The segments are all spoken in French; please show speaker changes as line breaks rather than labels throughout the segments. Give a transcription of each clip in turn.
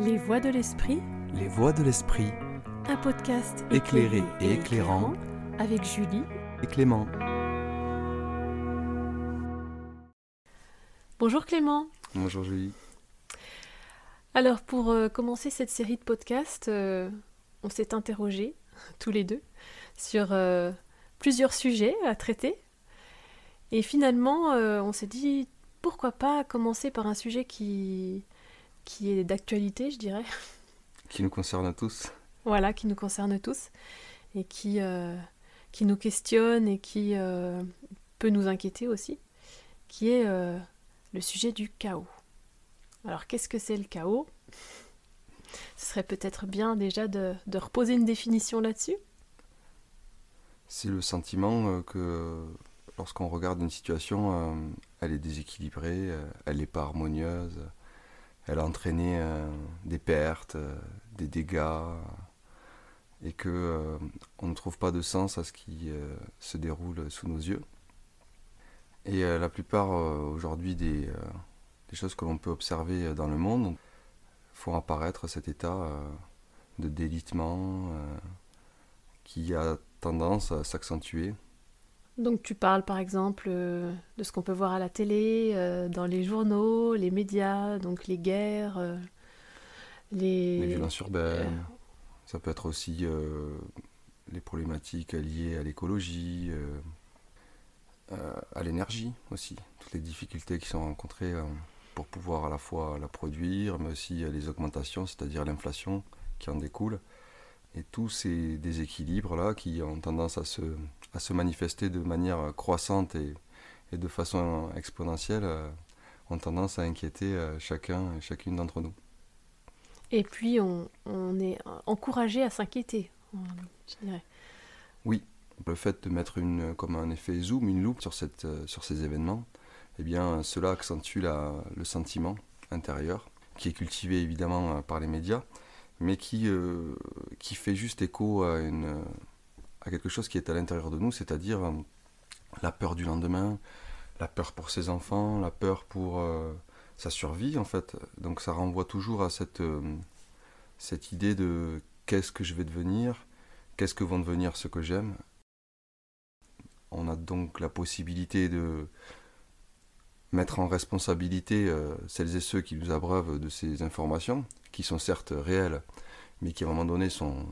Les Voix de l'Esprit,
Les Voix de l'Esprit,
un podcast
éclairé et éclairant,
avec Julie
et Clément.
Bonjour Clément.
Bonjour Julie.
Alors pour commencer cette série de podcasts, on s'est interrogés tous les deux sur plusieurs sujets à traiter. Et finalement, on s'est dit pourquoi pas commencer par un sujet qui est d'actualité, je dirais.
Qui nous concerne tous.
Voilà, qui nous concerne tous et qui nous questionne et qui peut nous inquiéter aussi, qui est le sujet du chaos. Alors, qu'est-ce que c'est le chaos ? Ce serait peut-être bien déjà de reposer une définition là-dessus.
C'est le sentiment que lorsqu'on regarde une situation, elle est déséquilibrée, elle n'est pas harmonieuse, elle a entraîné des pertes, des dégâts, et que on ne trouve pas de sens à ce qui se déroule sous nos yeux. Et la plupart aujourd'hui des choses que l'on peut observer dans le monde font apparaître cet état de délitement qui a tendance à s'accentuer.
Donc tu parles par exemple de ce qu'on peut voir à la télé, dans les journaux, les médias, donc les guerres,
Les violences urbaines, ça peut être aussi les problématiques liées à l'écologie, à l'énergie aussi, toutes les difficultés qui sont rencontrées pour pouvoir à la fois la produire, mais aussi les augmentations, c'est-à-dire l'inflation qui en découle. Et tous ces déséquilibres-là qui ont tendance à se manifester de manière croissante et de façon exponentielle ont tendance à inquiéter chacun et chacune d'entre nous.
Et puis on est encouragé à s'inquiéter, je dirais.
Oui, le fait de mettre comme un effet zoom, une loupe sur ces événements, eh bien cela accentue le sentiment intérieur, qui est cultivé évidemment par les médias, mais qui fait juste écho à quelque chose qui est à l'intérieur de nous, c'est-à-dire la peur du lendemain, la peur pour ses enfants, la peur pour sa survie en fait. Donc ça renvoie toujours à cette idée de qu'est-ce que je vais devenir, qu'est-ce que vont devenir ceux que j'aime. On a donc la possibilité de mettre en responsabilité celles et ceux qui nous abreuvent de ces informations, qui sont certes réelles, mais qui à un moment donné sont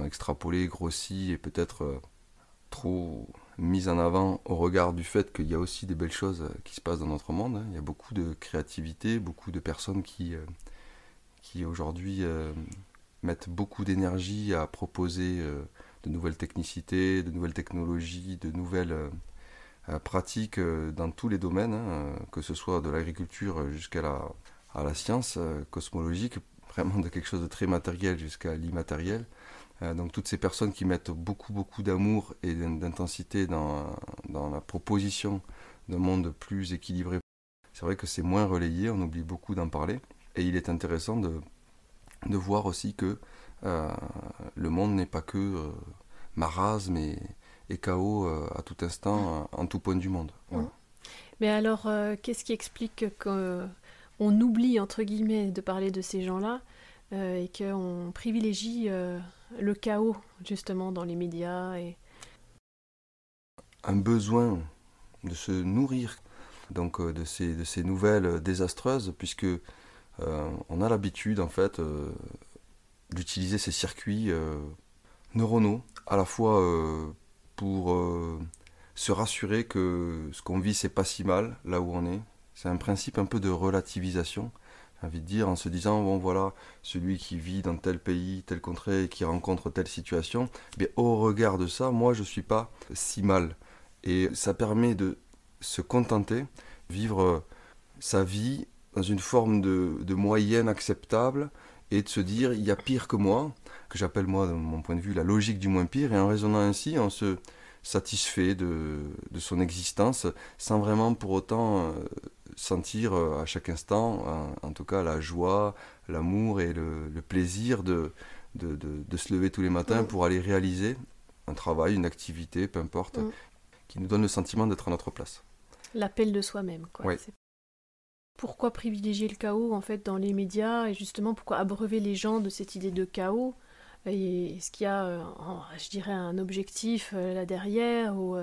extrapolées, grossies et peut-être trop mises en avant au regard du fait qu'il y a aussi des belles choses qui se passent dans notre monde. Il y a beaucoup de créativité, beaucoup de personnes qui aujourd'hui mettent beaucoup d'énergie à proposer de nouvelles technicités, de nouvelles technologies, de nouvelles pratiques dans tous les domaines, que ce soit de l'agriculture jusqu'à la science cosmologique, vraiment de quelque chose de très matériel jusqu'à l'immatériel. Donc toutes ces personnes qui mettent beaucoup d'amour et d'intensité dans la proposition d'un monde plus équilibré. C'est vrai que c'est moins relayé, on oublie beaucoup d'en parler. Et il est intéressant de voir aussi que le monde n'est pas que marasme et chaos à tout instant, en tout point du monde. Voilà.
Mais alors, qu'est-ce qui explique qu'on oublie, entre guillemets, de parler de ces gens-là et qu'on privilégie le chaos, justement, dans les médias
Un besoin de se nourrir donc, de ces nouvelles désastreuses, puisque on a l'habitude, en fait, d'utiliser ces circuits neuronaux, à la fois pour se rassurer que ce qu'on vit, c'est pas si mal, là où on est. C'est un principe un peu de relativisation, j'ai envie de dire, en se disant, bon voilà, celui qui vit dans tel pays, telle contrée, et qui rencontre telle situation, eh bien, au regard de ça, moi je suis pas si mal. Et ça permet de se contenter, vivre sa vie dans une forme de moyenne acceptable, et de se dire, il y a pire que moi, que j'appelle moi, de mon point de vue, la logique du moins pire, et en raisonnant ainsi, on se satisfait de son existence, sans vraiment pour autant sentir à chaque instant, en tout cas, la joie, l'amour et le plaisir de se lever tous les matins pour aller réaliser un travail, une activité, peu importe, qui nous donne le sentiment d'être à notre place.
l'appel de soi-même, quoi.
Ouais.
Pourquoi privilégier le chaos en fait dans les médias et justement pourquoi abreuver les gens de cette idée de chaos? Et est-ce qu'il y a, je dirais, un objectif là derrière ou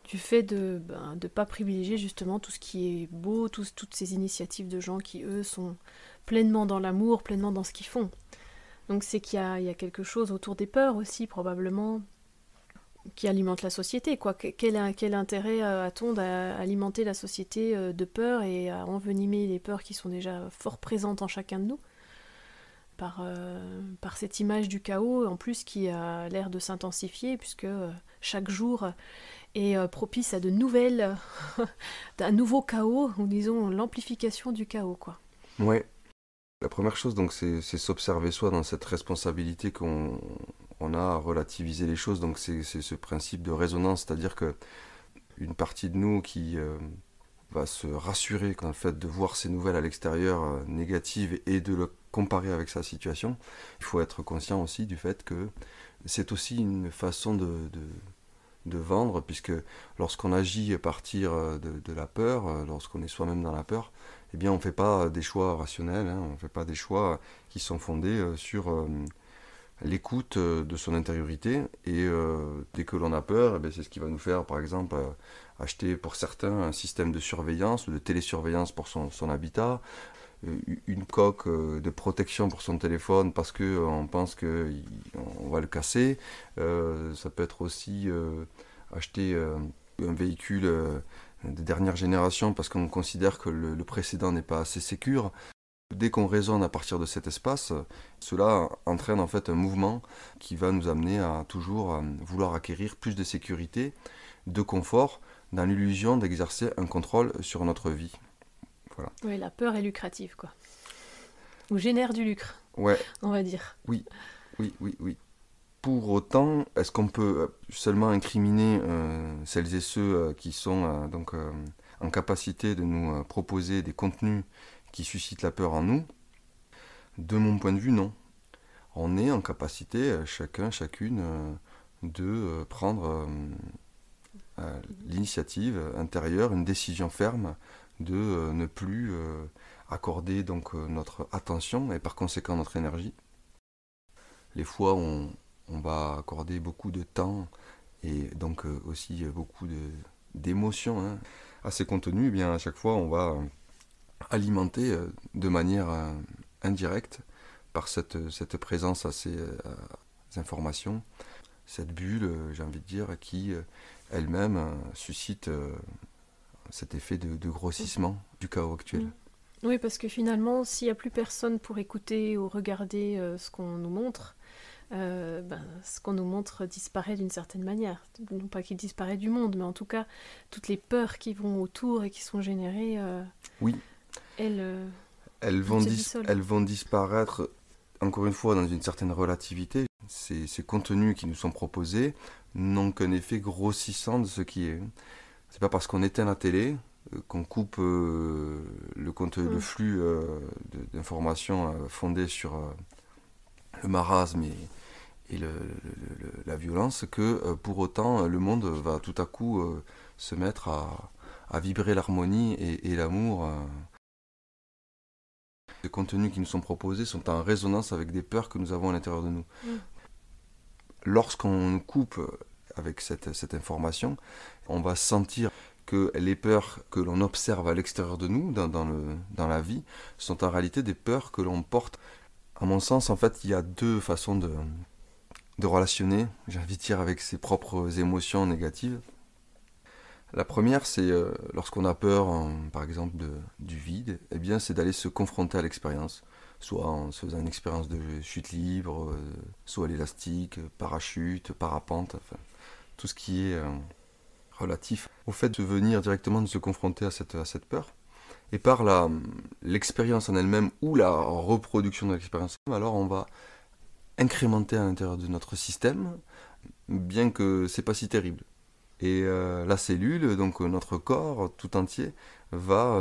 du fait de ne pas privilégier justement tout ce qui est beau, toutes ces initiatives de gens qui, eux, sont pleinement dans l'amour, pleinement dans ce qu'ils font. Donc c'est il y a quelque chose autour des peurs aussi, probablement, qui alimente la société, quoi. Quel intérêt a-t-on à alimenter la société de peur et à envenimer les peurs qui sont déjà fort présentes en chacun de nous par cette image du chaos, en plus qui a l'air de s'intensifier, puisque chaque jour est propice à de nouvelles, d'un nouveau chaos, ou disons l'amplification du chaos, quoi.
Ouais. La première chose, donc, c'est s'observer soi dans cette responsabilité qu'on a à relativiser les choses. Donc, c'est ce principe de résonance, c'est-à-dire que une partie de nous qui va se rassurer dans le fait de voir ces nouvelles à l'extérieur négatives et de le comparer avec sa situation. Il faut être conscient aussi du fait que c'est aussi une façon de vendre, puisque lorsqu'on agit à partir de la peur, lorsqu'on est soi-même dans la peur, eh bien on ne fait pas des choix rationnels, hein, on ne fait pas des choix qui sont fondés sur l'écoute de son intériorité, et dès que l'on a peur, eh bien, c'est ce qui va nous faire, par exemple, acheter pour certains un système de surveillance ou de télésurveillance pour son habitat, une coque de protection pour son téléphone parce qu'on pense qu'on va le casser. Ça peut être aussi acheter un véhicule de dernière génération parce qu'on considère que le précédent n'est pas assez sécure. Dès qu'on raisonne à partir de cet espace, cela entraîne en fait un mouvement qui va nous amener à toujours vouloir acquérir plus de sécurité, de confort, dans l'illusion d'exercer un contrôle sur notre vie. Voilà.
Oui, la peur est lucrative, quoi. Ou génère du lucre,
Ouais,
on va dire.
oui, oui, oui, oui. Pour autant, est-ce qu'on peut seulement incriminer celles et ceux qui sont en capacité de nous proposer des contenus qui suscitent la peur en nous? De mon point de vue, non. On est en capacité, chacun, chacune, de prendre l'initiative intérieure, une décision ferme de ne plus accorder donc notre attention et par conséquent notre énergie. Les fois où on va accorder beaucoup de temps et donc aussi beaucoup d'émotions hein, à ces contenus, eh bien à chaque fois on va alimenter de manière indirecte par cette présence à ces informations, cette bulle, j'ai envie de dire, qui elle-même suscite cet effet de grossissement du chaos actuel.
Oui, parce que finalement, s'il n'y a plus personne pour écouter ou regarder ce qu'on nous montre, ce qu'on nous montre disparaît d'une certaine manière. Non pas qu'il disparaît du monde, mais en tout cas, toutes les peurs qui vont autour et qui sont générées,
oui. Elles vont disparaître, encore une fois, dans une certaine relativité. Ces contenus qui nous sont proposés n'ont qu'un effet grossissant de ce qui est. C'est pas parce qu'on éteint la télé qu'on coupe le flux d'informations fondées sur le marasme et la violence que pour autant le monde va tout à coup se mettre à vibrer l'harmonie et l'amour. Les contenus qui nous sont proposés sont en résonance avec des peurs que nous avons à l'intérieur de nous. Lorsqu'on nous coupe avec cette information, on va sentir que les peurs que l'on observe à l'extérieur de nous, dans la vie, sont en réalité des peurs que l'on porte. À mon sens, en fait, il y a deux façons de relationner, j'ai envie de dire, avec ses propres émotions négatives. La première, c'est lorsqu'on a peur, par exemple, du vide, eh bien, c'est d'aller se confronter à l'expérience. Soit en se faisant une expérience de chute libre, soit à l'élastique, parachute, parapente, enfin, tout ce qui est relatif au fait de venir directement de se confronter à cette peur. Et par l'expérience en elle-même ou la reproduction de l'expérience, alors on va incrémenter à l'intérieur de notre système, bien que c'est pas si terrible. Et la cellule, donc notre corps tout entier, va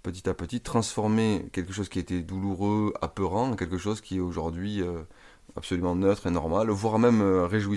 petit à petit transformer quelque chose qui était douloureux, apeurant, en quelque chose qui est aujourd'hui absolument neutre et normal, voire même réjouissant.